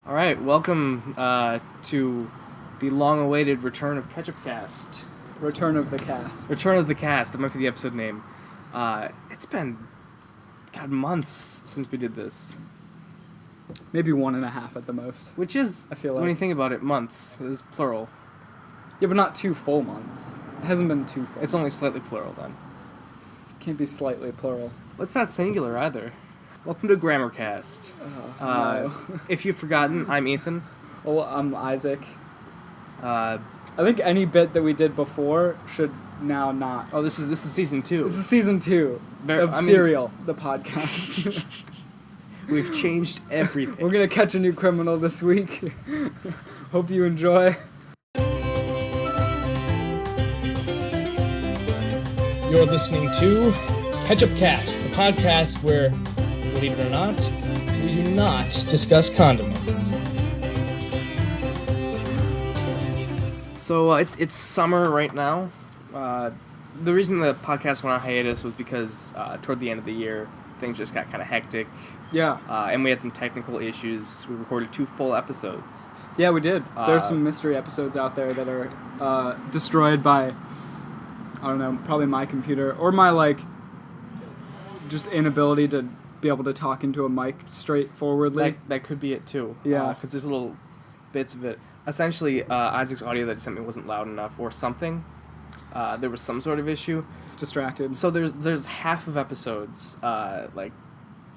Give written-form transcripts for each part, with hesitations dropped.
All right, welcome to the long-awaited return of Catchupcast. Return of the Cast. Return of the Cast, that might be the episode name. It's been, months since we did this. Maybe 1.5 at the most. Which is, I feel like, when you think about it, months. It is plural. Yeah, but not 2 full months. It hasn't been 2 full. It's only slightly plural, then. Can't be slightly plural. Well, it's not singular, either. Welcome to Grammarcast. No. If you've forgotten, I'm Ethan. Well, I'm Isaac. I think any bit that we did before should now not. Oh, this is season 2. This is season 2 of Serial, the podcast. We've changed everything. We're gonna catch a new criminal this week. Hope you enjoy. You're listening to Catchupcast, the podcast where, believe it or not, we do not discuss condiments. So it's summer right now. The reason the podcast went on hiatus was because toward the end of the year, things just got kind of hectic. Yeah. And we had some technical issues. We recorded 2 full episodes. Yeah, we did. There's some mystery episodes out there that are destroyed by, I don't know, probably my computer or my, just inability to be able to talk into a mic straightforwardly. That could be it, too. Yeah. Because there's little bits of it. Essentially, Isaac's audio that he sent me wasn't loud enough or something. There was some sort of issue. It's distracted. So there's half of episodes,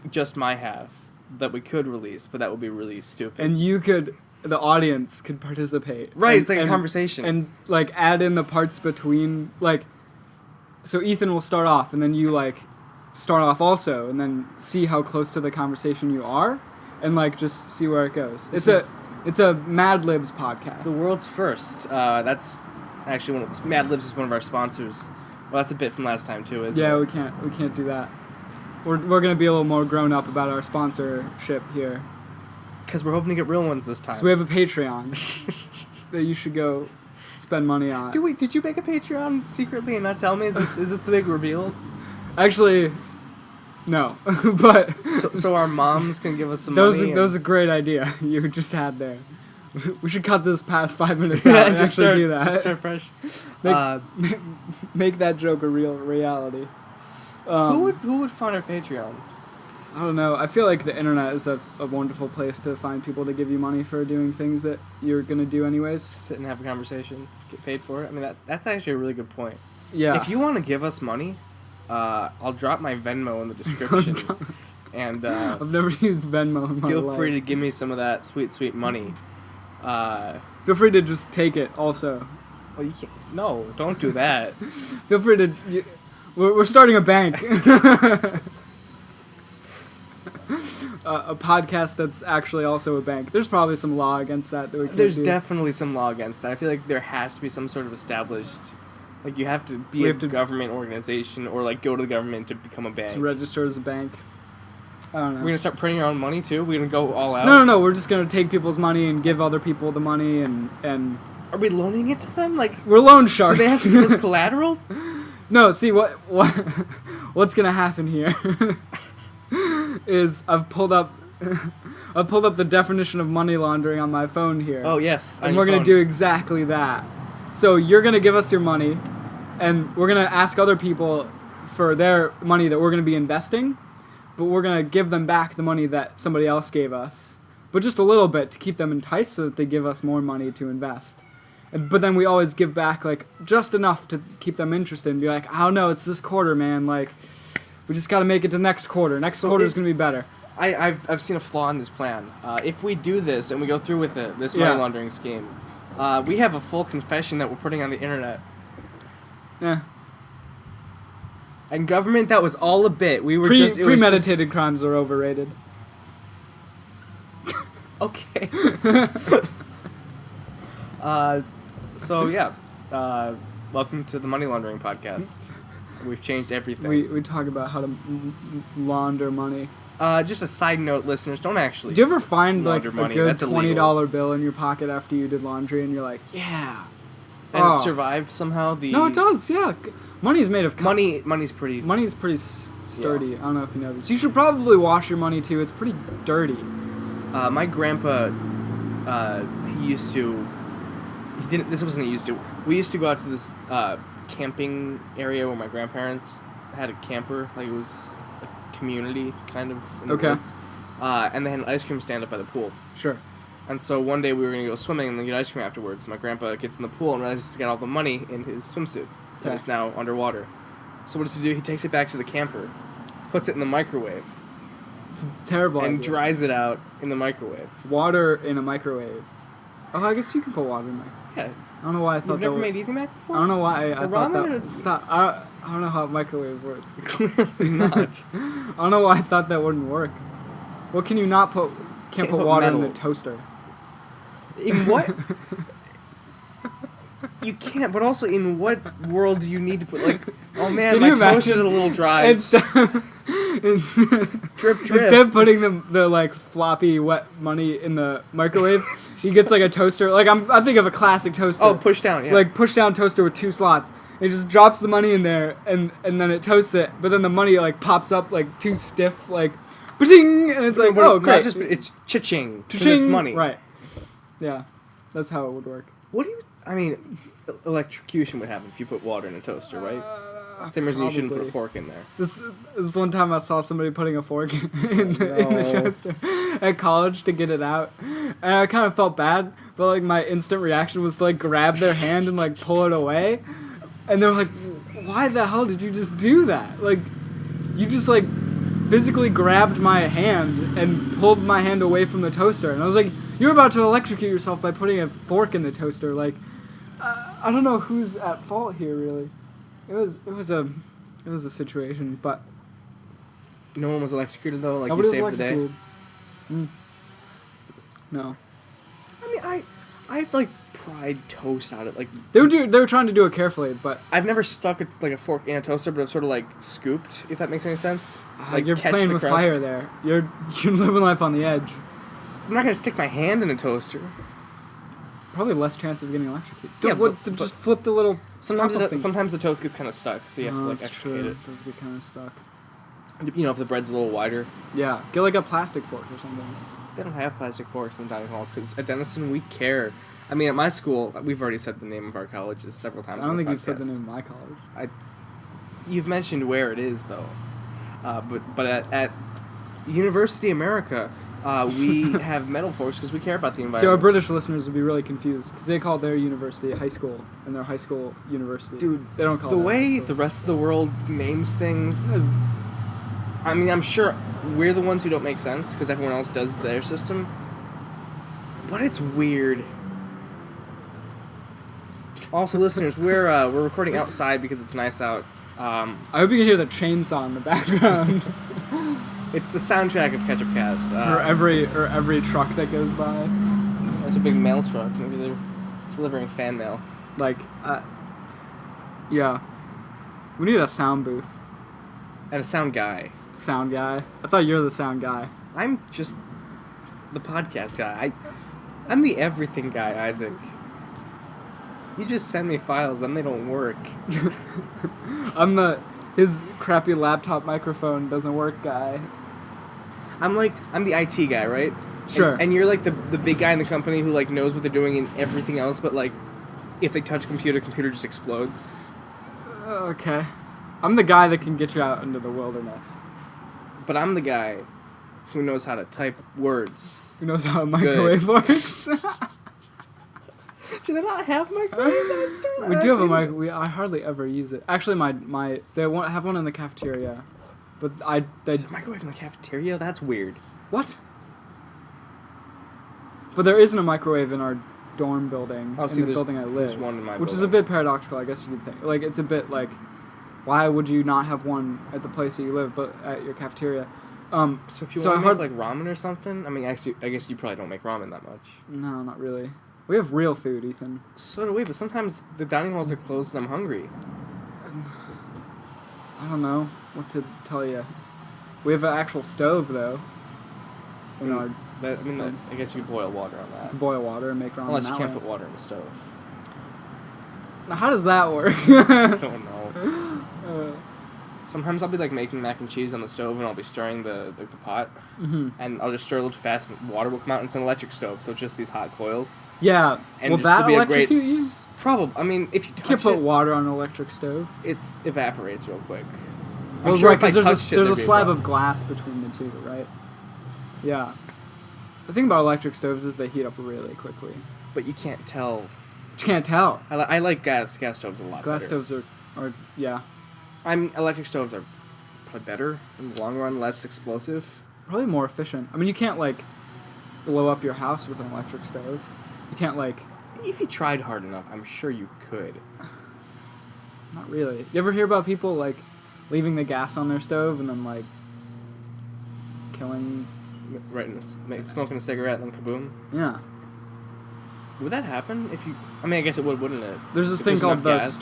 just my half, that we could release, but that would be really stupid. And the audience could participate. Right, it's like a conversation. And, add in the parts between, so Ethan will start off, and then you, start off also, and then see how close to the conversation you are, and, just see where it goes. It's a Mad Libs podcast. The world's first. That's actually Mad Libs is one of our sponsors. Well, that's a bit from last time, too, isn't it? Yeah, we can't do that. We're going to be a little more grown up about our sponsorship here. Because we're hoping to get real ones this time. So we have a Patreon that you should go spend money on. Did you make a Patreon secretly and not tell me? Is this the big reveal? Actually, no. But so our moms can give us some money. That was a great idea you just had there. We should cut this past 5 minutes out and just actually do that. Just start fresh. Make that joke a real reality. Who would fund our Patreon? I don't know. I feel like the internet is a wonderful place to find people to give you money for doing things that you're going to do anyways. Sit and have a conversation. Get paid for it. I mean, that's actually a really good point. Yeah. If you want to give us money, I'll drop my Venmo in the description. And I've never used Venmo in my life. Feel free to give me some of that sweet, sweet money. Feel free to just take it also. Well, you can't. No, don't do that. Feel free to... We're starting a bank. A podcast that's actually also a bank. There's probably some law against that we can't do. There's definitely some law against that. I feel like there has to be some sort of established... you have to be a government organization or, go to the government to become a bank. To register as a bank. I don't know. We're going to start printing our own money, too? We're going to go all out? No. We're just going to take people's money and give other people the money and... Are we loaning it to them? We're loan sharks. Do they have to give us collateral? No, see, what's going to happen here is I've pulled up the definition of money laundering on my phone here. Oh, yes. And we're going to do exactly that. So you're going to give us your money, and we're going to ask other people for their money that we're going to be investing, but we're going to give them back the money that somebody else gave us, but just a little bit to keep them enticed so that they give us more money to invest. But then we always give back, just enough to keep them interested and be like, oh, no, it's this quarter, man. We just got to make it to next quarter. Next quarter is going to be better. I've seen a flaw in this plan. If we do this and we go through with it, this money laundering scheme, we have a full confession that we're putting on the internet. Yeah. And government, that was all a bit. We were premeditated crimes are overrated. Okay. Welcome to the Money Laundering Podcast. We've changed everything. We talk about how to launder money. Just a side note, listeners, don't actually. Do you ever find a good That's $20 bill in your pocket after you did laundry, and you're like, yeah, and it survived somehow? No, it does. Yeah, money's made of money's pretty sturdy. Yeah. I don't know if you know this. You should probably wash your money too. It's pretty dirty. My grandpa he used to. He didn't. This wasn't he used to. We used to go out to this camping area where my grandparents had a camper. Like it was a community kind of in the woods. And they had an ice cream stand up by the pool. Sure. And so one day we were going to go swimming and then get ice cream afterwards. My grandpa gets in the pool and realizes he's got all the money in his swimsuit that is now underwater. So what does he do? He takes it back to the camper, puts it in the microwave. It's a terrible and idea. dries it out in the microwave. Water in a microwave. Oh, I guess you can put water in there. Yeah. I don't know why I thought You've never made Easy Mac before? I don't know why I thought ramen that. Stop. I don't know how a microwave works. Clearly not. I don't know why I thought that wouldn't work. What can you not put? Can't put water in the toaster. In what? You can't, but also in what world do you need to put, like, oh man, my toast is a little dry. Drip, drip. Instead of putting the like floppy wet money in the microwave, he gets like a toaster. Like I think of a classic toaster. Oh, push down, yeah. Like push down toaster with 2 slots. He just drops the money in there and then it toasts it. But then the money like pops up like too stiff, like, ba-ching, and it's like, oh great, it's cha-ching. Cha-ching. It's money. Right. Yeah, that's how it would work. What do you? I mean, electrocution would happen if you put water in a toaster, right? Same reason you shouldn't put a fork in there. This one time I saw somebody putting a fork in the toaster at college to get it out, and I kind of felt bad, but like my instant reaction was to like grab their hand and like pull it away, and they're like, "Why the hell did you just do that? Like, you just like physically grabbed my hand and pulled my hand away from the toaster," and I was like, "You're about to electrocute yourself by putting a fork in the toaster." Like, I don't know who's at fault here, really. It was a situation, but no one was electrocuted though. Like nobody you saved the day. No. I mean, I like pried toast out of like. They were trying to do it carefully, but I've never stuck a fork in a toaster, but I've sort of like scooped. If that makes any sense. Like you're playing with fire there. You're living life on the edge. I'm not gonna stick my hand in a toaster. Probably less chance of getting electrocuted. Yeah, but just flip the little. Sometimes the toast gets kind of stuck, so you have to like extricate it. It does get kind of stuck. You know, if the bread's a little wider. Yeah, get like a plastic fork or something. They don't have plastic forks in the dining hall because at Denison we care. I mean, at my school, we've already said the name of our colleges several times. I don't think you've said the name of my college. You've mentioned where it is though, but at University America. We have metal forks because we care about the environment. So our British listeners would be really confused because they call their university high school and their high school university. Dude, they don't call the it way the rest of the world names things. I mean, I'm sure we're the ones who don't make sense because everyone else does their system. But it's weird. Also, listeners, we're recording outside because it's nice out. I hope you can hear the chainsaw in the background. It's the soundtrack of Catchupcast. Or every truck that goes by. There's a big mail truck. Maybe they're delivering fan mail. Like, yeah. We need a sound booth. And a sound guy. Sound guy? I thought you were the sound guy. I'm just the podcast guy. I'm the everything guy, Isaac. You just send me files, then they don't work. His crappy laptop microphone doesn't work guy. I'm the IT guy, right? Sure. And you're like the big guy in the company who like knows what they're doing in everything else, but like if they touch a computer just explodes. Okay. I'm the guy that can get you out into the wilderness. But I'm the guy who knows how to type words. Who knows how a microwave works. Do they not have microwaves at store? We do have a microwave. I hardly ever use it. Actually, they have one in the cafeteria, but There's a microwave in the cafeteria? That's weird. What? But there isn't a microwave in our dorm building. In the building I live. There's one in my which is a bit paradoxical, I guess you could think. Like it's a bit like, why would you not have one at the place that you live, but at your cafeteria? So if you want to make like ramen or something, I mean, actually, I guess you probably don't make ramen that much. No, not really. We have real food, Ethan. So do we, but sometimes the dining halls are closed and I'm hungry. I don't know what to tell you. We have an actual stove, though. I guess you could boil water on that. You can boil water and make ramen. Unless you can't put water in the stove. Now, how does that work? I don't know. Sometimes I'll be like making mac and cheese on the stove, and I'll be stirring the pot, and I'll just stir a little too fast, and water will come out. And it's an electric stove, so it's just these hot coils. Yeah. And Will just that to be a great electrocute you? Probably. I mean, if you You can't touch put it, water on an electric stove. it evaporates real quick. Well, I'm sure right, if I because touched it, there's a there'd be slab problem. of glass between the two, right? Yeah. The thing about electric stoves is they heat up really quickly. But you can't tell. But you can't tell. I like gas stoves a lot. Glass better. stoves are yeah. Electric stoves are probably better in the long run, less explosive. Probably more efficient. I mean, you can't, like, blow up your house with an electric stove. You can't, like... If you tried hard enough, I'm sure you could. Not really. You ever hear about people, like, leaving the gas on their stove and then, like, killing... Right, smoking a cigarette, and then kaboom. Yeah. Would that happen if you... I mean, I guess it would, wouldn't it? There's this If thing there's called the enough gas.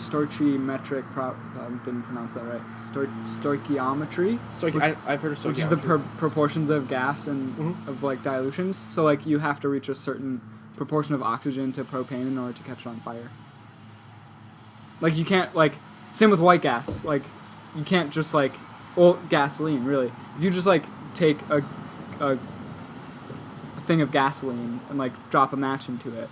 stoichiometric... didn't pronounce that right. Stoichiometry. I've heard of stoichiometry. Which is the proportions of gas and of, like, dilutions. So, like, you have to reach a certain proportion of oxygen to propane in order to catch it on fire. Like, you can't, like... Same with white gas. Like, you can't just, like... Well, gasoline, really. If you just, like, take a thing of gasoline and, like, drop a match into it,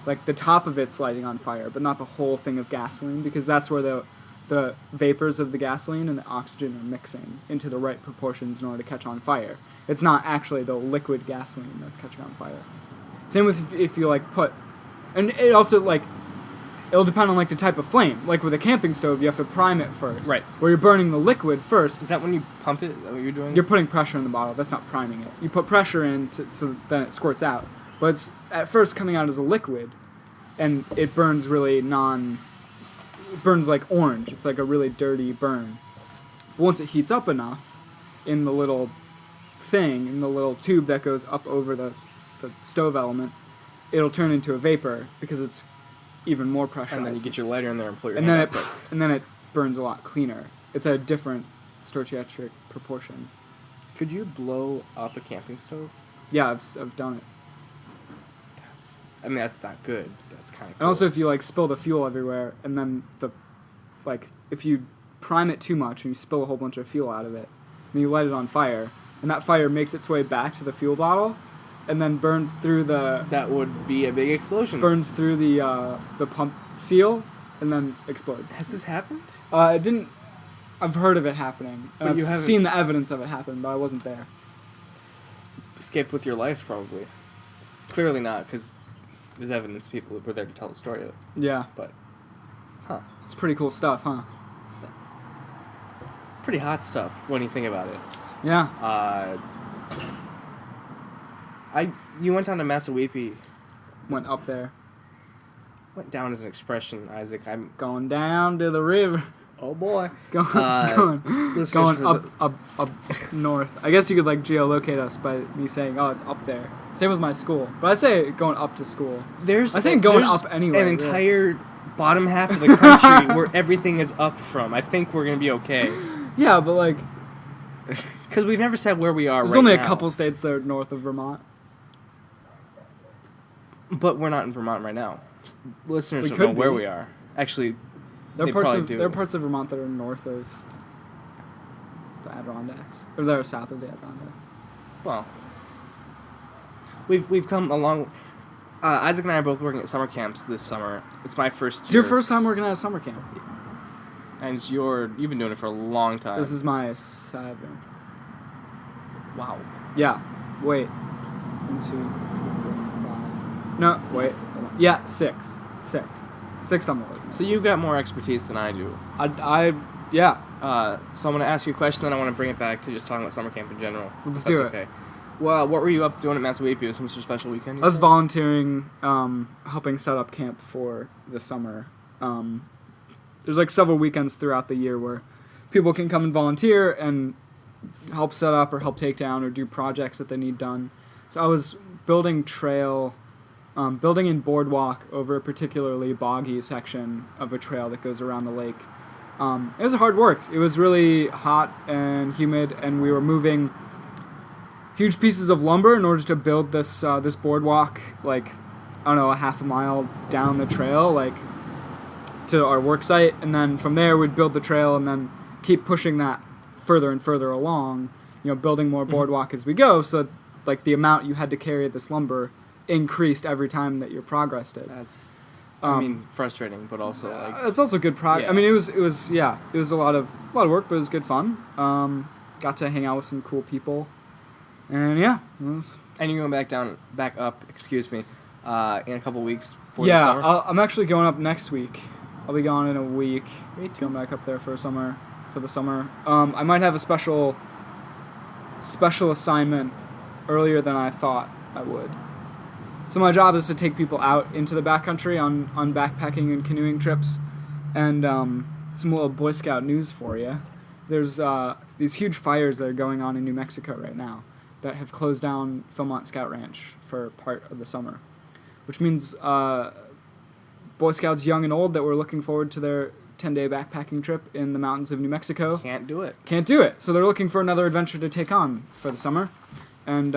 like, the top of it's lighting on fire, but not the whole thing of gasoline, because that's where the vapors of the gasoline and the oxygen are mixing into the right proportions in order to catch on fire. It's not actually the liquid gasoline that's catching on fire. Same with if you, like, put... And it also, like... It'll depend on, like, the type of flame. Like, with a camping stove, you have to prime it first. Right. Where you're burning the liquid first. Is that when you pump it? Is that what you're doing? You're putting pressure in the bottle. That's not priming it. You put pressure in so then it squirts out. But it's at first coming out as a liquid, and it burns really It burns like orange. It's like a really dirty burn. But once it heats up enough in the little thing, in the little tube that goes up over the stove element, it'll turn into a vapor because it's even more pressurized. And then you get your lighter in there and pull your and hand then out and then it burns a lot cleaner. It's a different stoichiometric proportion. Could you blow up a camping stove? Yeah, I've done it. That's not good. That's kind of cool. And also, if you, like, spill the fuel everywhere, and then if you prime it too much and you spill a whole bunch of fuel out of it, and you light it on fire, and that fire makes its way back to the fuel bottle, and then burns through that would be a big explosion. Burns through the pump seal, and then explodes. Has this happened? It didn't. I've heard of it happening. But And you I've haven't- seen the evidence of it happen, but I wasn't there. Escaped with your life, probably. Clearly not, because there's evidence people were there to tell the story of it. Yeah. But, huh. It's pretty cool stuff, huh? Pretty hot stuff when you think about it. Yeah. You went down to Massawepie. Went up there. Went down as an expression, Isaac. I'm... Going down to the river. Oh, boy. Going Listeners, up north. I guess you could, like, geolocate us by me saying, oh, it's up there. Same with my school. But I say going up to school. I say going up anyway. An entire bottom half of the country where everything is up from. I think we're going to be okay. Yeah, but, like... Because we've never said where we are There's right only now. a couple states that are north of Vermont. But we're not in Vermont right now. Listeners We don't could know where be. we are. Actually, There they are parts probably of do. there are parts of Vermont that are north of the Adirondacks, or that are south of the Adirondacks. Well, we've come along. Isaac and I are both working at summer camps this summer. It's my first year. It's your first time working at a summer camp. And you've been doing it for a long time. This is my 7th. Wow. Yeah. Wait. 1, 2, 3, 4, 5. No. Wait. Hold on. Yeah. 6. 6 on the list. So you got more expertise than I do. Yeah. So I'm going to ask you a question, then I want to bring it back to just talking about summer camp in general. Let's if that's do it. Okay. Well, what were you up doing at Massawepie? Was some sort of special weekend? I was volunteering, helping set up camp for the summer. There's like several weekends throughout the year where people can come and volunteer and help set up or help take down or do projects that they need done. So I was building in boardwalk over a particularly boggy section of a trail that goes around the lake. It was hard work. It was really hot and humid, and we were moving huge pieces of lumber in order to build this boardwalk, like, I don't know, a half a mile down the trail, like, to our work site. And then from there, we'd build the trail and then keep pushing that further and further along, building more boardwalk as we go, so like the amount you had to carry of this lumber increased every time that your progress did. That's, frustrating, but also like it's also good progress. Yeah. I mean, it was a lot of work, but it was good fun. Got to hang out with some cool people, and it was. And you're going back up. Excuse me, in a couple weeks for the summer. I'm actually going up next week. I'll be gone in a week. Me too. Going back up there for the summer. I might have a special assignment earlier than I thought I would. So my job is to take people out into the backcountry on backpacking and canoeing trips, and some little Boy Scout news for you. There's these huge fires that are going on in New Mexico right now that have closed down Philmont Scout Ranch for part of the summer, which means Boy Scouts young and old that were looking forward to their 10-day backpacking trip in the mountains of New Mexico Can't do it. So they're looking for another adventure to take on for the summer, and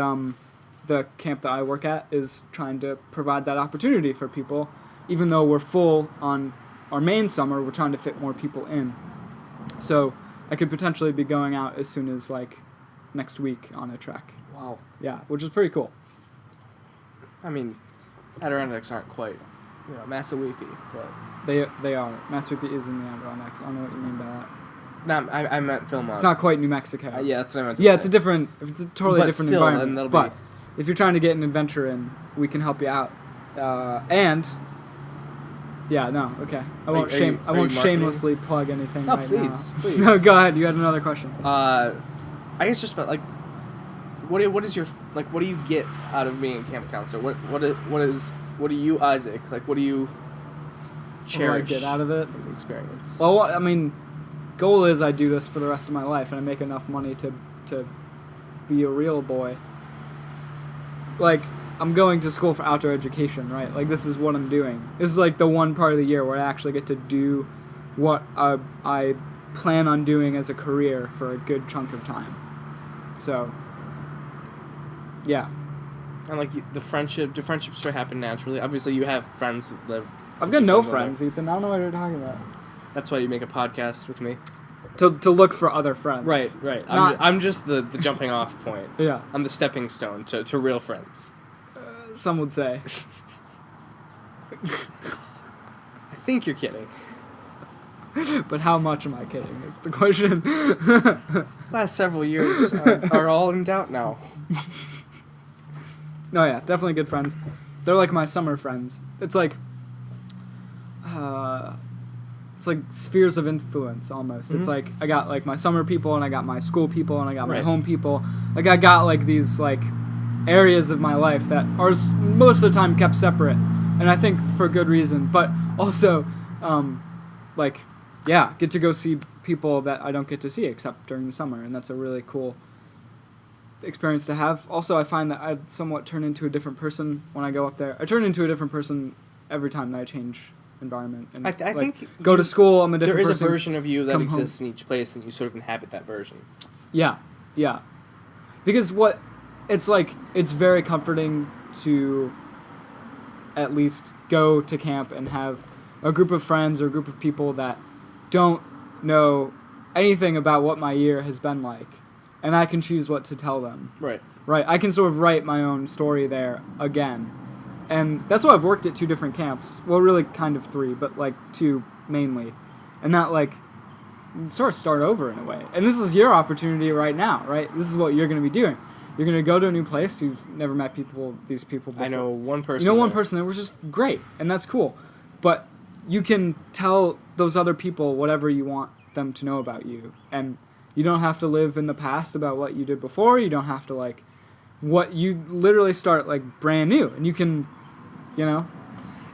the camp that I work at is trying to provide that opportunity for people. Even though we're full on our main summer, we're trying to fit more people in. So I could potentially be going out as soon as like next week on a trek. Wow. Yeah, which is pretty cool. I mean, Adirondacks aren't quite, Massawepie, but They are. Massawepie is in the Adirondacks. I don't know what you mean by that. no, I meant Philmont. It's not quite New Mexico. Yeah, that's what I meant to Yeah, say. it's a totally But different still, and environment. that'll But if you're trying to get an adventure in, we can help you out. And okay. I won't are you marketing? shamelessly plug anything No, right please, now. please. No, go ahead. You had another question. I guess just about like, what is your what do you get out of being a camp counselor? What do you, Isaac, what do you cherish? What do I get out of it? From the experience? Well, I mean, goal is I do this for the rest of my life, and I make enough money to be a real boy. Like, I'm going to school for outdoor education, right? Like, this is what I'm doing. This is like the one part of the year where I actually get to do what I plan on doing as a career for a good chunk of time. So, yeah. And do friendships sort of happen naturally? Obviously, you have friends who live. I've got no friends, Ethan. I don't know what you're talking about. That's why you make a podcast with me. To look for other friends. Right. Not- I'm just the jumping off point. Yeah. I'm the stepping stone to real friends. Some would say. I think you're kidding. But how much am I kidding? Is the question. Last several years are all in doubt now. No, yeah, definitely good friends. They're like my summer friends. It's like spheres of influence almost. Mm-hmm. It's like I got like my summer people, and I got my school people, and I got my home people. Like I got like these like areas of my life that are most of the time kept separate, and I think for good reason. But also, get to go see people that I don't get to see except during the summer, and that's a really cool experience to have. Also, I find that I somewhat turn into a different person when I go up there. I turn into a different person every time that I change environment. And I think go to school, I'm a different person. There is a version of you that exists home. in each place, and you sort of inhabit that version. Yeah. Because it's very comforting to at least go to camp and have a group of friends or a group of people that don't know anything about what my year has been like, and I can choose what to tell them. Right. I can sort of write my own story there again. And that's why I've worked at 2 different camps. Well, really kind of 3, but 2 mainly. And that sort of start over in a way. And this is your opportunity right now, right? This is what you're going to be doing. You're going to go to a new place. You've never met these people before. I know one person. You know one person that was just great, and that's cool. But you can tell those other people whatever you want them to know about you. And you don't have to live in the past about what you did before. You don't have to you literally start brand new, and you can,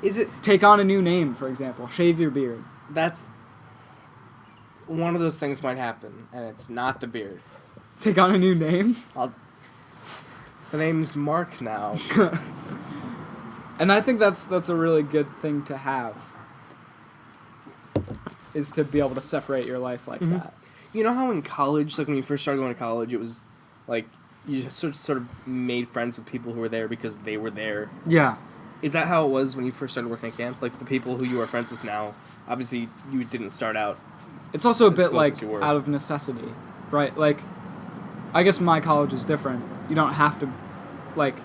is it take on a new name, for example, shave your beard. That's one of those things might happen, and it's not the beard. Take on a new name? The name's Mark now. And I think that's a really good thing to have, is to be able to separate your life like that. You know how in college, when you first started going to college, it was you sort of made friends with people who were there because they were there. Yeah. Is that how it was when you first started working at camp? The people who you are friends with now, obviously you didn't start out It's also a As bit close like as you were. out of necessity, right? Like, I guess my college is different. You don't have to, like,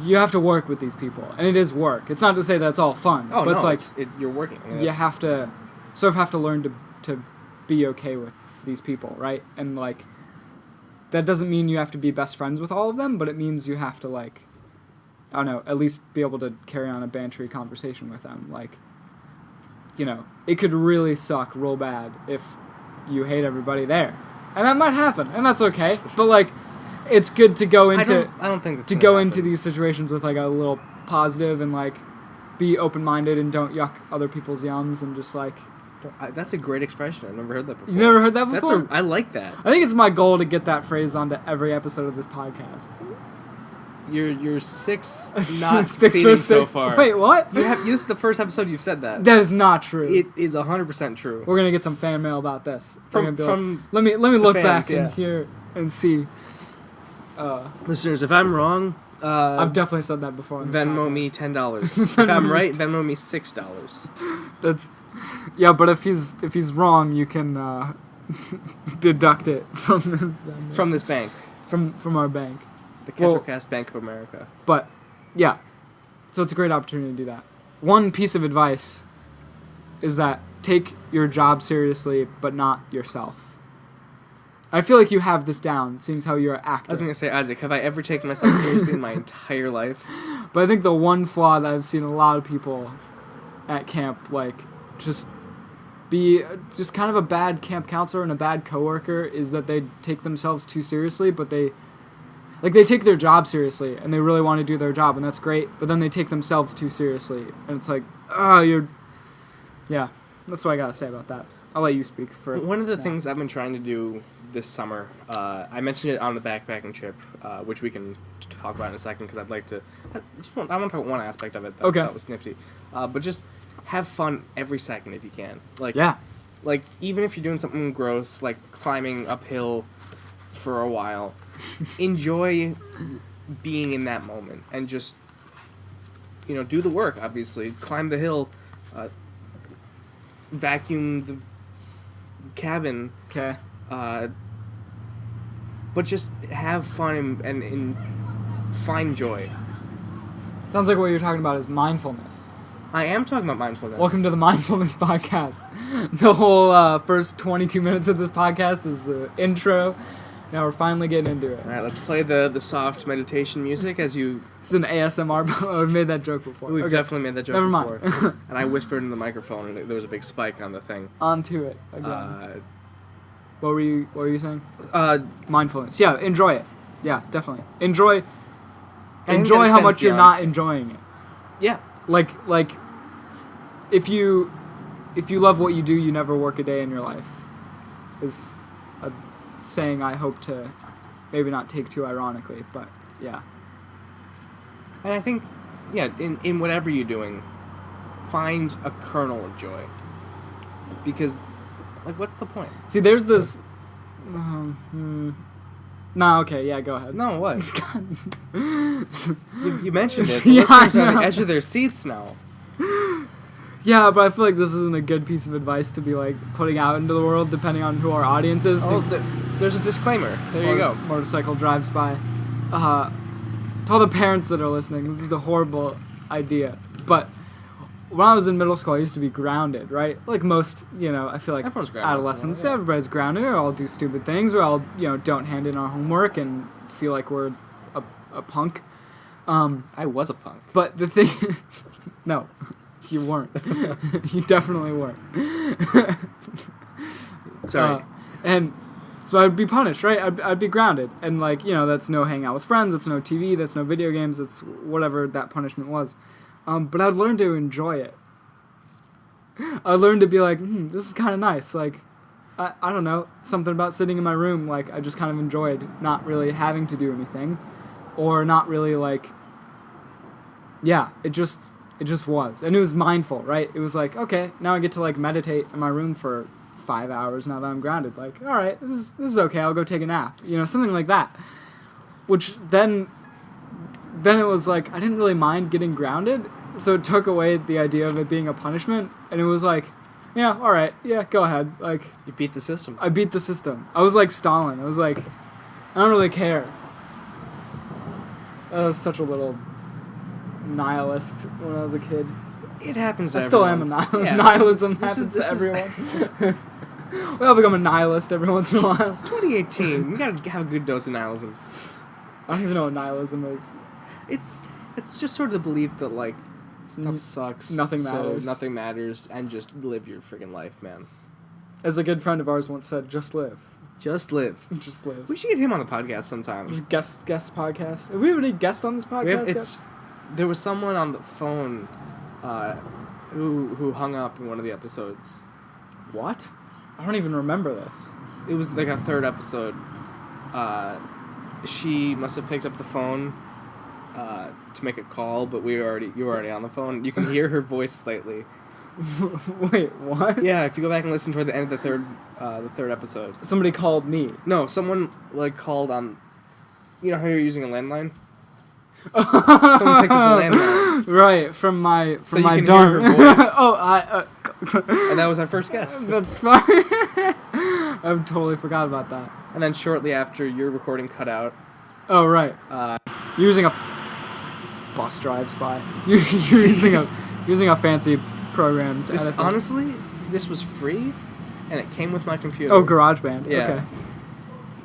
you have to work with these people, and it is work. It's not to say that it's all fun, Oh but no, it's like you're working. I mean, you that's- have to sort of have to learn to be okay with these people, right? And like that doesn't mean you have to be best friends with all of them, but it means you have to like I don't know, at least be able to carry on a bantery conversation with them. Like, you know, it could really suck real bad if you hate everybody there. And that might happen, and that's okay. But like it's good to go into I don't think that's to gonna go happen. into these situations with like a little positive and like be open-minded and don't yuck other people's yums and just like That's a great expression. I've never heard that before. you never heard that before? I like that. I think it's my goal to get that phrase onto every episode of this podcast. You're six not Six succeeding for so six. far. Wait, what? This is the first episode you've said that. That is not true. It is 100% true. We're gonna get some fan mail about this. We're gonna From be like, let me look fans, back yeah. and hear and see. Listeners, if I'm wrong, I've definitely said that before. On this Venmo podcast. me $10. If I'm right, Venmo me $6. That's yeah, but if he's wrong, you can deduct it from his Venmo. From this bank, from our bank. the Well- Catchupcast Bank of America. But yeah, so it's a great opportunity to do that. One piece of advice is that take your job seriously, but not yourself. I feel like you have this down, seeing how you're an actor. I was gonna say, Isaac, have I ever taken myself seriously in my entire life? But I think the one flaw that I've seen a lot of people at camp, like, just be just kind of a bad camp counselor and a bad coworker, is that they take themselves too seriously, but they take their job seriously, and they really want to do their job, and that's great, but then they take themselves too seriously, and it's like, yeah, that's what I gotta say about that. I'll let you speak for One of the things I've been trying to do this summer, I mentioned it on the backpacking trip, which we can talk about in a second, because I'd like to, I want to talk about one aspect of it that, Okay. that was nifty, but just have fun every second if you can. Yeah. Like, even if you're doing something gross, like climbing uphill for a while, enjoy being in that moment and just, do the work, obviously. Climb the hill, vacuum the cabin, Okay. but just have fun and find joy. Sounds like what you're talking about is mindfulness. I am talking about mindfulness. Welcome to the Mindfulness Podcast. The whole first 22 minutes of this podcast is the intro. Now we're finally getting into it. All right, let's play the soft meditation music as you... This is an ASMR. I've made that joke before. We've Okay, definitely made that joke Never mind. before. And I whispered in the microphone, and there was a big spike on the thing. On to it again. Uh, What were you saying? uh, Mindfulness. Yeah, enjoy it. Yeah, definitely. Enjoy Anything how that much extends you're beyond- not enjoying it. yeah. Like if you love what you do, you never work a day in your life. Is a saying I hope to maybe not take too ironically, but yeah. And I think, in whatever you're doing, find a kernel of joy. Because, what's the point? See, there's this. Nah, okay, yeah, go ahead. No, what? you mentioned it. Yeah, The listeners I are on know. the edge of their seats now. Yeah, but I feel like this isn't a good piece of advice to be like putting out into the world, depending on who our audience is. Oh, there's a disclaimer. There you go. Motorcycle drives by. To all the parents that are listening, this is a horrible idea. But when I was in middle school, I used to be grounded, right? Like most, I feel like Everyone's grounded adolescents, somewhere, yeah. everybody's grounded. We all do stupid things. We all, don't hand in our homework and feel like we're a punk. I was a punk. But the thing is, no, you weren't. You definitely weren't. Sorry. And so I'd be punished, right? I'd be grounded. And, that's no hang out with friends, that's no TV, that's no video games, that's whatever that punishment was. But I'd learn to enjoy it. I learned to be like, this is kind of nice. Like, I don't know, something about sitting in my room, like, I just kind of enjoyed not really having to do anything. Or not really, it just was. And it was mindful, right? It was like, okay, now I get to, meditate in my room for 5 hours now that I'm grounded. Like, all right, this is okay, I'll go take a nap. Something like that. Which then it was like, I didn't really mind getting grounded, so it took away the idea of it being a punishment, and it was like, yeah, all right, yeah, go ahead. Like, You beat the system. I beat the system. I was like Stalin. I was like, I don't really care. I was such a little nihilist when I was a kid. It happens to I still am everyone. a Yeah. nihilism This happens is- to everyone. We all become a nihilist every once in a while. It's 2018. You gotta have a good dose of nihilism. I don't even know what nihilism is. It's just sort of the belief that, like, stuff sucks. Nothing so matters. nothing matters, and just live your friggin' life, man. As a good friend of ours once said, just live. Just live. Just live. We should get him on the podcast sometime. Guest podcast. Have we have any guests on this podcast yet? There was someone on the phone who hung up in one of the episodes. What? I don't even remember this. It was like a third episode. She must have picked up the phone to make a call, but you were already on the phone. You can hear her voice slightly. Wait, what? Yeah, if you go back and listen toward the end of the third episode. Somebody called me. No, someone like called on. You know how you're using a landline? Someone picked up the landline. Right, from my So you my can dorm. hear her voice. Oh, And that was our first guest. that's fine. I totally forgot about that. And then shortly after, your recording cut out. Oh, right. You're using a bus drives by. You're using a fancy program to edit this. Honestly, this was free, and it came with my computer. Oh, GarageBand. Yeah. Okay.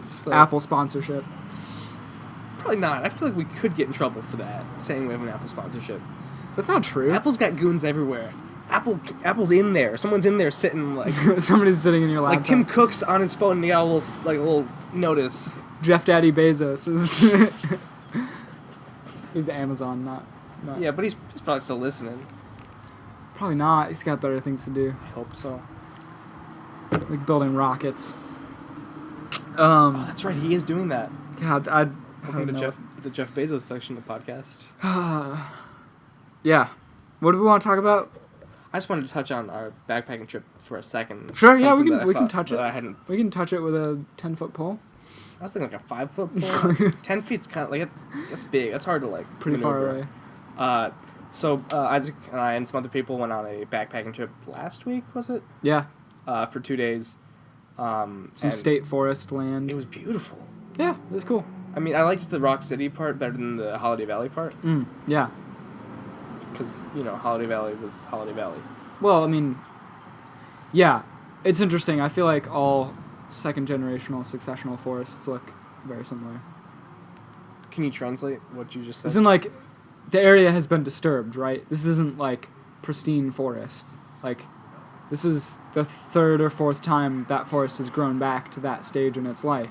So- Apple sponsorship. Probably not. I feel like we could get in trouble for that, saying we have an Apple sponsorship. That's not true. Apple's got goons everywhere. Apple's in there. Someone's in there sitting like Somebody's sitting in your laptop. like Tim Cook's on his phone and he got a little notice. Jeff Daddy Bezos is. He's Amazon, not. Yeah, but he's probably still listening. Probably not. He's got better things to do, I hope so. like building rockets. Oh, that's right. He is doing that. God, I Welcome to don't know. the Jeff Bezos section of the podcast. Yeah. What do we want to talk about? I just wanted to touch on our backpacking trip for a second. Sure, yeah, Something we that I can thought touch it. that I hadn't. We can touch it with a 10-foot pole. I was thinking like a 5-foot pole. 10 feet's kind of like that's big. That's hard to like. Pretty far maneuver. away. So Isaac and I and some other people went on a backpacking trip last week. Was it? Yeah. For 2 days. Some and state forest land. It was beautiful. Yeah, it was cool. I mean, I liked the Rock City part better than the Holiday Valley part Yeah. because Holiday Valley was Holiday Valley. Well, I mean, yeah, it's interesting. I feel like all second-generational successional forests look very similar. Can you translate what you just said? It's in like, the area has been disturbed, right? This isn't like pristine forest. Like, this is the third or fourth time that forest has grown back to that stage in its life.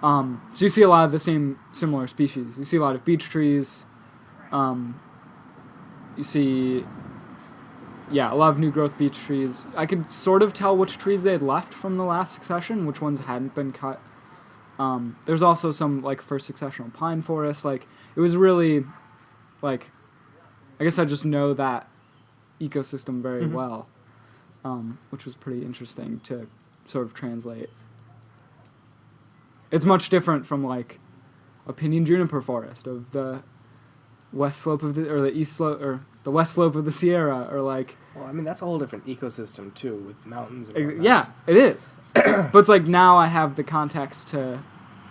So you see a lot of the similar species. You see a lot of beech trees. You see, a lot of new growth beech trees. I could sort of tell which trees they had left from the last succession, which ones hadn't been cut. There's also some like first successional pine forest. Like, it was really, like, I guess I just know that ecosystem very well, which was pretty interesting to sort of translate. It's much different from like a pinyon juniper forest of the west slope of the east slope or the west slope of the Sierra, or like. Well, I mean that's a whole different ecosystem too with mountains. And whatnot. Yeah, it is. But it's like now I have the context to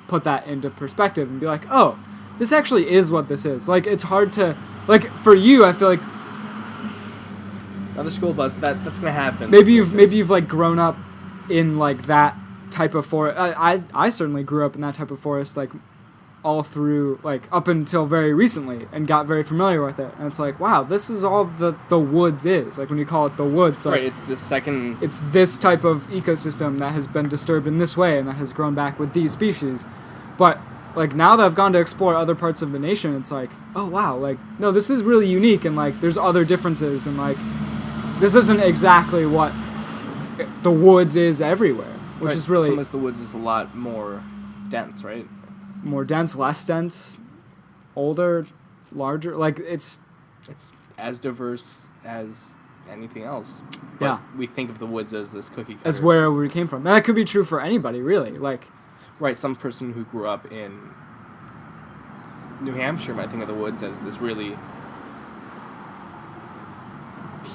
put that into perspective and be like, oh, this actually is what this is. Like, it's hard to, like, for you, I feel like Another school bus. That's gonna happen. maybe you've like grown up in like that type of forest. I certainly grew up in that type of forest, like all through, like, up until very recently, and got very familiar with it. And it's like, wow, this is all the woods is. Like, when you call it the woods, like, Right. It's the second. it's this type of ecosystem that has been disturbed in this way and that has grown back with these species. But like, now that I've gone to explore other parts of the nation, it's like, oh wow, like, no, this is really unique, and like there's other differences, and like this isn't exactly what the woods is everywhere, which Right, is really Sometimes the woods is a lot more dense, right? more dense, less dense, older, larger. Like, it's It's as diverse as anything else. But Yeah. we think of the woods as this cookie cutter. as where we came from. And that could be true for anybody, really. Like, Right, some person who grew up in New Hampshire might think of the woods as this really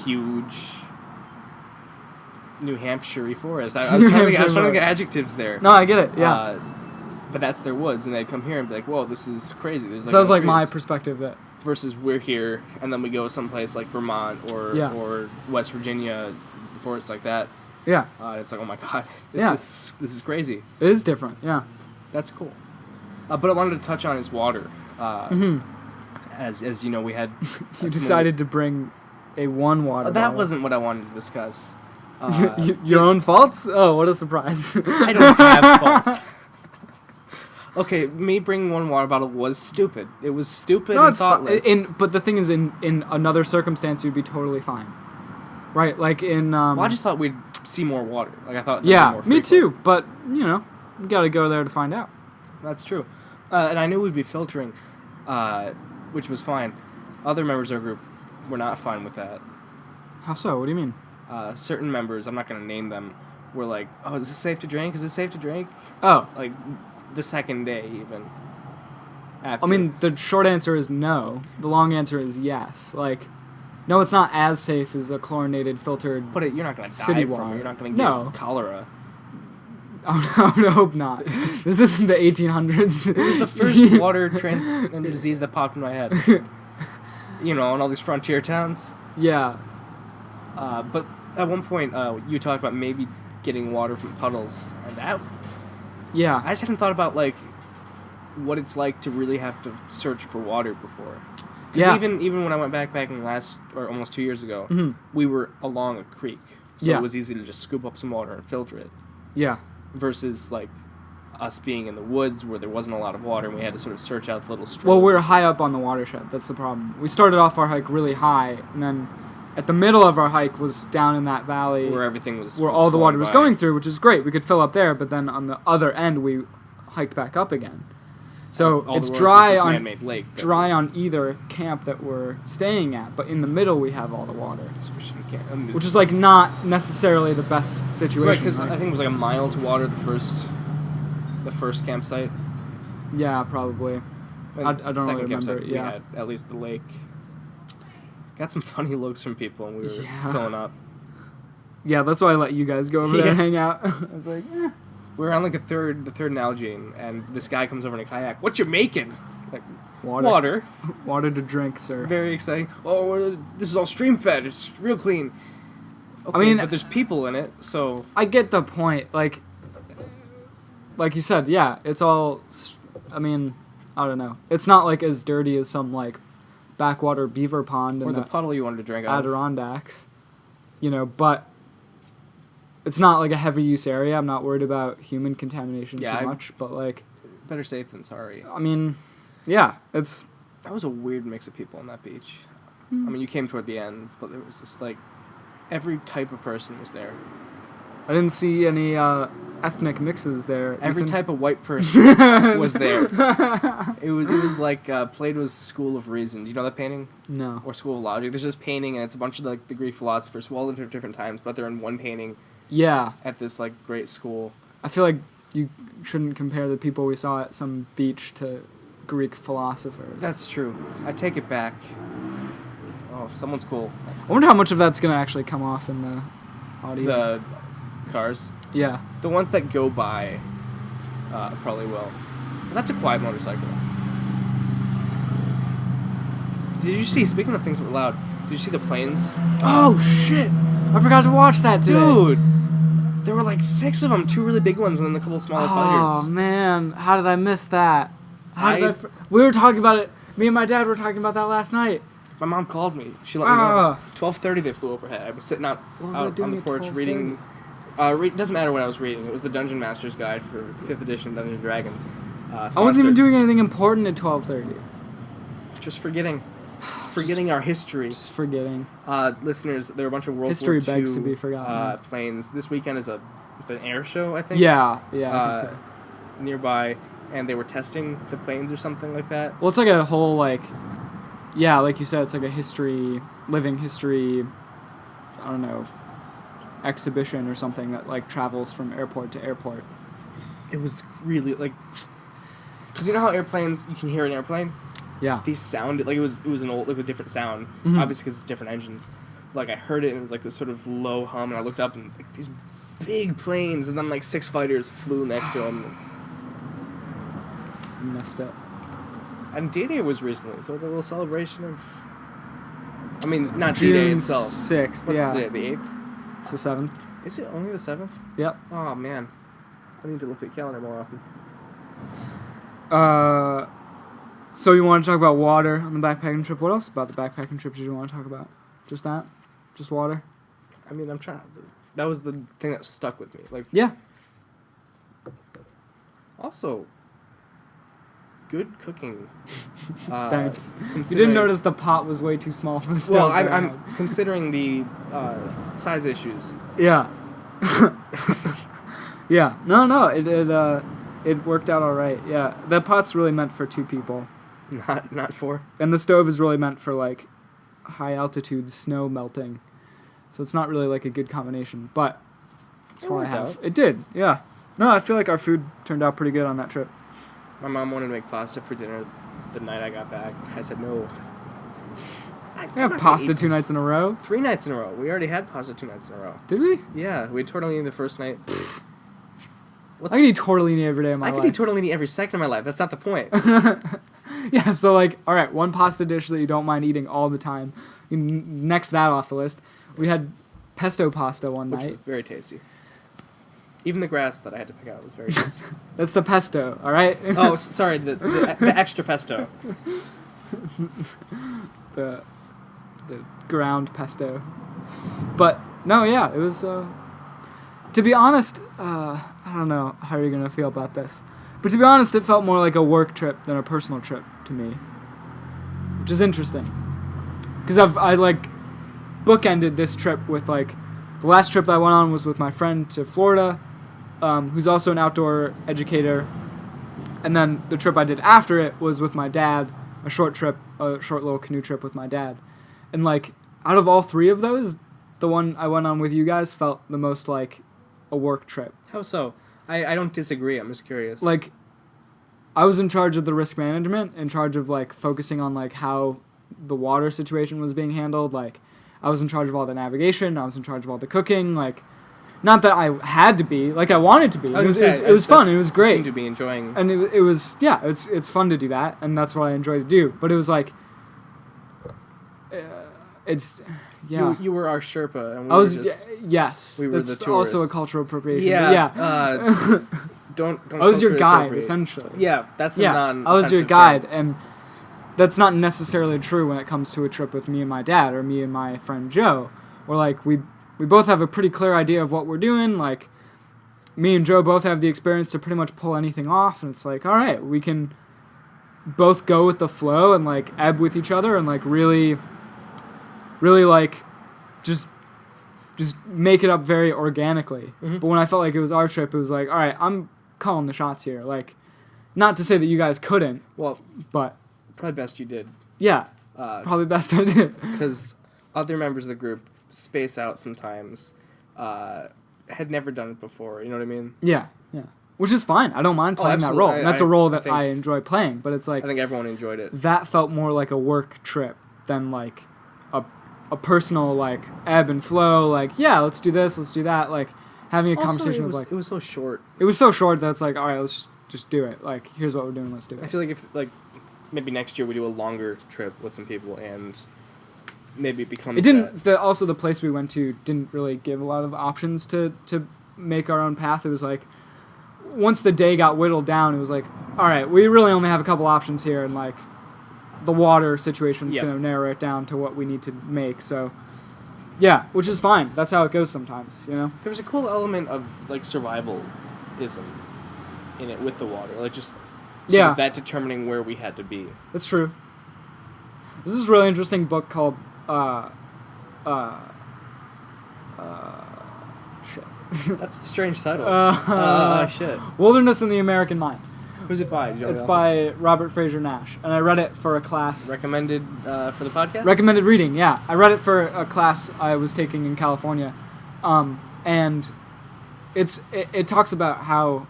huge New Hampshire forest. I was trying to get adjectives there. No, I get it. Yeah. But that's their woods, and they'd come here and be like, "Whoa, this is crazy." There's So that was no like my trees." perspective that. Versus we're here, and then we go someplace like Vermont or West Virginia, forests like that. Yeah. It's like, oh my god, this is crazy. It is different. Yeah. That's cool. But I wanted to touch on is water. As you know, we had. You decided to bring a one water. That bottle. wasn't what I wanted to discuss. Your own faults? Oh, what a surprise! I don't have faults. Okay, me bringing one water bottle was stupid. It was stupid and thoughtless. But the thing is, in another circumstance, you'd be totally fine, right? Like in. Well, I just thought we'd see more water. Like I thought. Yeah, more me too. But you got to go there to find out. That's true, and I knew we'd be filtering, which was fine. Other members of our group were not fine with that. How so? What do you mean? Certain members, I'm not going to name them, were like, "Oh, is this safe to drink? Is this safe to drink?" Oh, like. The second day, even. After. I mean, the short answer is no. The long answer is yes. Like, no, it's not as safe as a chlorinated, filtered. But you're not going to die city from water. it. You're not going to get cholera. I would hope not. This isn't the 1800s. It was the first water disease that popped in my head. In all these frontier towns. Yeah. But at one point, you talked about maybe getting water from puddles, and that. Yeah. I just hadn't thought about, like, what it's like to really have to search for water before. Because even when I went back in almost 2 years ago, we were along a creek. So it was easy to just scoop up some water and filter it. Yeah. Versus, like, us being in the woods where there wasn't a lot of water and we had to sort of search out the little streams. Well, we were high up on the watershed. That's the problem. We started off our hike really high, and then at the middle of our hike was down in that valley where everything was where all the water was going through, which is great. We could fill up there, but then on the other end we hiked back up again. So it's dry on either camp that we're staying at, but in the middle we have all the water, which is like not necessarily the best situation. Right, because I think it was like a mile to water the first campsite. Yeah, probably. I don't really remember. We had at least the lake. Got some funny looks from people, and we were filling up. Yeah, that's why I let you guys go over there and hang out. I was like, eh. We were on like the third Nalgene, and this guy comes over in a kayak. What you making? Like water. Water to drink, sir. It's very exciting. Oh, this is all stream fed. It's real clean. Okay, I mean, but there's people in it, so I get the point. Like you said, yeah, it's all. I mean, I don't know. It's not like as dirty as some like backwater beaver pond or the puddle you wanted to drink out of. Adirondacks, but it's not like a heavy use area. I'm not worried about human contamination too much, but like better safe than sorry. I mean, yeah, that was a weird mix of people on that beach. I mean, you came toward the end, but there was this like every type of person was there. I didn't see any ethnic mixes there. Every type of white person was there. It was like Plato's School of Reason. Do you know that painting? No. Or School of Logic. There's this painting, and it's a bunch of like the Greek philosophers who all lived at different times, but they're in one painting. Yeah. At this like great school. I feel like you shouldn't compare the people we saw at some beach to Greek philosophers. That's true. I take it back. Oh, someone's cool. I wonder how much of that's gonna actually come off in the audio. The cars? Yeah. The ones that go by probably will. But that's a quiet motorcycle. Did you see, speaking of things that were loud, did you see the planes? Oh, shit! I forgot to watch that today. Dude! There were like 6 of them, 2 really big ones and then a couple smaller fighters. Oh, man. How did I miss that? We were talking about it. Me and my dad were talking about that last night. My mom called me. She let me know. 12:30 they flew overhead. I was sitting out on the porch reading. It doesn't matter what I was reading. It was the Dungeon Master's Guide for 5th edition Dungeons & Dragons. I wasn't even doing anything important at 12:30. Just forgetting our history. Just forgetting. Listeners, there are a bunch of World History War II begs to be forgotten. planes. This weekend it's an air show, I think. Yeah, I think so. Nearby, and they were testing the planes or something like that. Well, it's like a whole like you said, it's like a living history, I don't know, exhibition or something that like travels from airport to airport. It was really like, because you know how airplanes, you can hear an airplane? Yeah. these sounded like it was an old, like a different sound, Mhm. obviously because it's different engines. Like I heard it and it was like this sort of low hum, and I looked up and like these big planes, and then like 6 fighters flew next to them. Messed up. And D-Day was recently, so it's a little celebration of. I mean, not D-Day June itself. 6th, What's yeah. today? The 8th? It's the 7th. Is it only the 7th? Yep. Oh man, I need to look at the calendar more often. So you want to talk about water on the backpacking trip? What else about the backpacking trip did you want to talk about? Just that? Just water? I mean, I'm trying. That was the thing that stuck with me. Like, Yeah. also, good cooking. Thanks. You didn't considering- notice the pot was way too small for the stuff. Well, that I I'm had. considering the size issues. Yeah. Yeah. No. It worked out all right. Yeah. The pot's really meant for 2 people, Not for. and the stove is really meant for like high altitude snow melting. So it's not really like a good combination, but that's It all I worked have. out. It did. Yeah. No, I feel like our food turned out pretty good on that trip. My mom wanted to make pasta for dinner the night I got back. I said no. We I'm had not gonna pasta eat 2 nights in a row. 3 nights in a row. We already had pasta 2 nights in a row. Did we? Yeah, we had tortellini the first night. I could eat tortellini every day of my I life. could eat tortellini every second of my life. That's not the point. Yeah, so like, all right, one pasta dish that you don't mind eating all the time. Next that off the list. We had pesto pasta one Which night. was very tasty. Even the grass that I had to pick out was very tasty. That's the pesto, all right? Oh, sorry, the extra pesto. the ground pesto. But no, yeah, it was. To be honest, I don't know how you're gonna feel about this, but to be honest, it felt more like a work trip than a personal trip to me, which is interesting. Because I like bookended this trip with like the last trip that I went on was with my friend to Florida, who's also an outdoor educator, and then the trip I did after it was with my dad, a short little canoe trip with my dad, and like out of all 3 of those, the one I went on with you guys felt the most like a work trip. How so? I don't disagree. I'm just curious. Like, I was in charge of the risk management, in charge of like focusing on like how the water situation was being handled. Like, I was in charge of all the navigation. I was in charge of all the cooking. Like, not that I had to be, like I wanted to be. It was fun. It was You great. seem to be enjoying. And it was, yeah, it's fun to do that, and that's what I enjoy to do. But it was like, it's, yeah. You were our Sherpa, and we I was, were just. yes. we were that's the also a tourists. cultural appropriation. Yeah. but yeah. Don't. I was your culturally guide, appropriate. essentially. Yeah, that's a Yeah, non. I was your guide, and that's not necessarily true when it comes to a trip with me and my dad or me and my friend Joe. Where like we both have a pretty clear idea of what we're doing. Like me and Joe both have the experience to pretty much pull anything off, and it's like, all right, we can both go with the flow and like ebb with each other and like really like just make it up very organically. Mhm. But when I felt like it was our trip, it was like, all right, I'm calling the shots here. Like, not to say that you guys couldn't, Well, but probably best you did. yeah, probably best I did. Because other members of the group space out sometimes. Had never done it before. You know what I mean? Yeah. Which is fine. I don't mind playing that absolutely. role. That's a role that I enjoy playing. But it's like, I think everyone enjoyed it. that felt more like a work trip than like a personal like ebb and flow. Like, yeah, let's do this, let's do that. Like having a conversation with like, it was so short. it was so short that it's like, all right, let's just do it. Like, here's what we're doing. Let's do I it. feel like if maybe next year we do a longer trip with some people and maybe it becomes. It didn't. Also, the place we went to didn't really give a lot of options to make our own path. It was like, once the day got whittled down, it was like, all right, we really only have a couple options here, and like, the water situation is Yep. going to narrow it down to what we need to make. So, yeah, which is fine. That's how it goes sometimes, you know. There was a cool element of like survivalism in it with the water, like just Yeah. that determining where we had to be. That's true. There's this really interesting book called shit. That's a strange title. Shit. Wilderness in the American Mind. Who's it by? It's by Robert Fraser Nash, and I read it for a class. Recommended for the podcast. Recommended reading, yeah. I read it for a class I was taking in California, and it talks about how,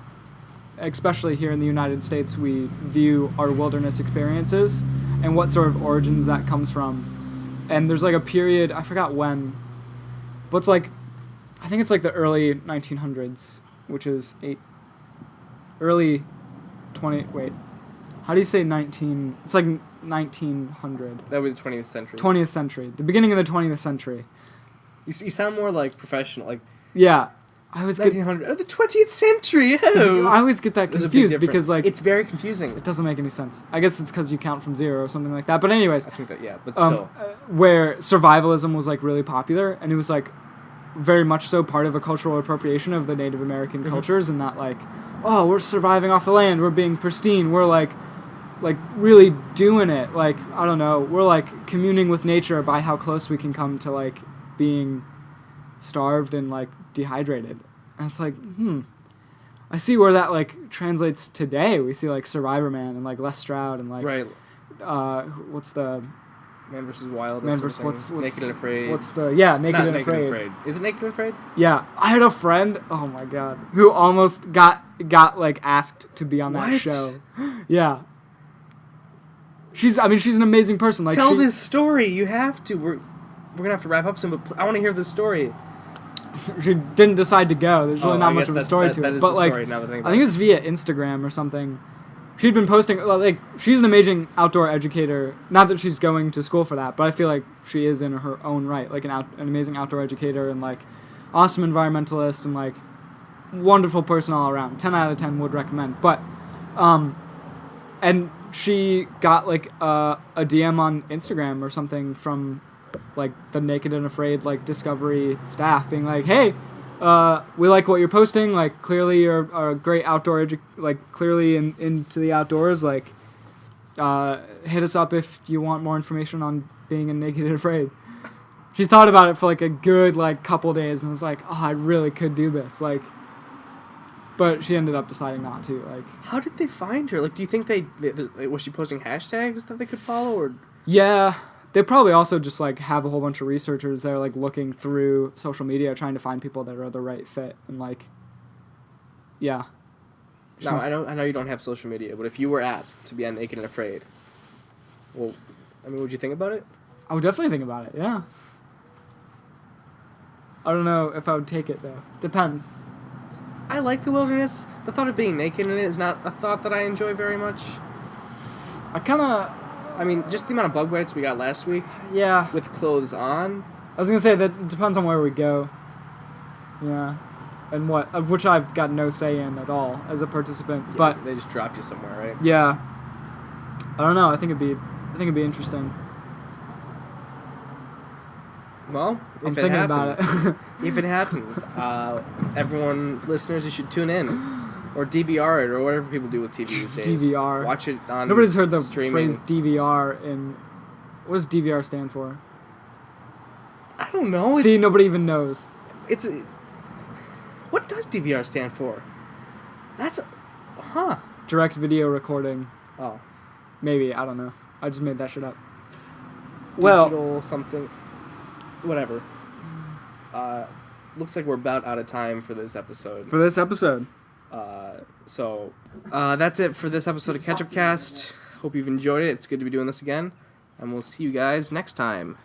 especially here in the United States, we view our wilderness experiences and what sort of origins that comes from. And there's like a period, I forgot when, but it's like, I think it's like the early 1900s, which is early 20, wait, how do you say 19, it's like 1900. That would be the 20th century. 20th century, the beginning of the 20th century. You sound more like professional, like... Yeah. I always get 1900. Oh, the 20th century. Oh. I always get that confused because like it's very confusing. It doesn't make any sense. I guess it's because you count from 0 or something like that. But anyways, I think that but still, where survivalism was like really popular, and it was like very much so part of a cultural appropriation of the Native American cultures, and that like, oh, we're surviving off the land, we're being pristine, we're like really doing it. Like I don't know, we're like communing with nature by how close we can come to like being starved and like dehydrated. And it's like, I see where that like translates today. We see like Survivor Man and like Les Stroud and like right. What's the Man vs. Wild? Man vs. What's Naked and Afraid? What's the Naked Not and Naked Afraid. and Afraid. Is it Naked and Afraid? Yeah, I had a friend. Oh my god, who almost got like asked to be on that What? show. Yeah. She's an amazing person. Like Tell this story. You have to. We're gonna have to wrap up soon, but I want to hear this story. She didn't decide to go. There's really not much of a story to it. Is But the like, story, now that I think I think it was via Instagram or something. She'd been posting, like, she's an amazing outdoor educator. Not that she's going to school for that, but I feel like she is in her own right, like an amazing outdoor educator and like awesome environmentalist and like wonderful person all around. 10 out of 10 would recommend. But, and she got like a DM on Instagram or something from like the Naked and Afraid like Discovery staff being like, hey, we like what you're posting, like clearly you're a great outdoor clearly into the outdoors, like hit us up if you want more information on being in Naked and Afraid. She thought about it for like a good like couple days and was like, oh, I really could do this, like, but she ended up deciding not to. Like, how did they find her? Like, do you think was she posting hashtags that they could follow, or? Yeah. They probably also just like have a whole bunch of researchers that are like looking through social media trying to find people that are the right fit and like, yeah. No, I know you don't have social media, but if you were asked to be on Naked and Afraid, well, I mean, would you think about it? I would definitely think about it. Yeah. I don't know if I would take it though. Depends. I like the wilderness. The thought of being naked in it is not a thought that I enjoy very much. I mean, just the amount of bug bites we got last week. Yeah. With clothes on. I was gonna say that it depends on where we go. Yeah. And of which I've got no say in at all as a participant. Yeah, but they just drop you somewhere, right? Yeah. I don't know. I think it'd be interesting. Well, I'm thinking about it. If it happens, everyone, listeners, you should tune in. Or DVR it, or whatever people do with TV these days. DVR. Watch it on Nobody's heard the streaming. phrase DVR in... What does DVR stand for? I don't know. See, nobody even knows. What does DVR stand for? Direct video recording. Oh. Maybe, I don't know. I just made that shit up. Digital something. Whatever. Looks like we're about out of time for this episode. So that's it for this episode of Catchupcast. Hope you've enjoyed it. It's good to be doing this again. And we'll see you guys next time.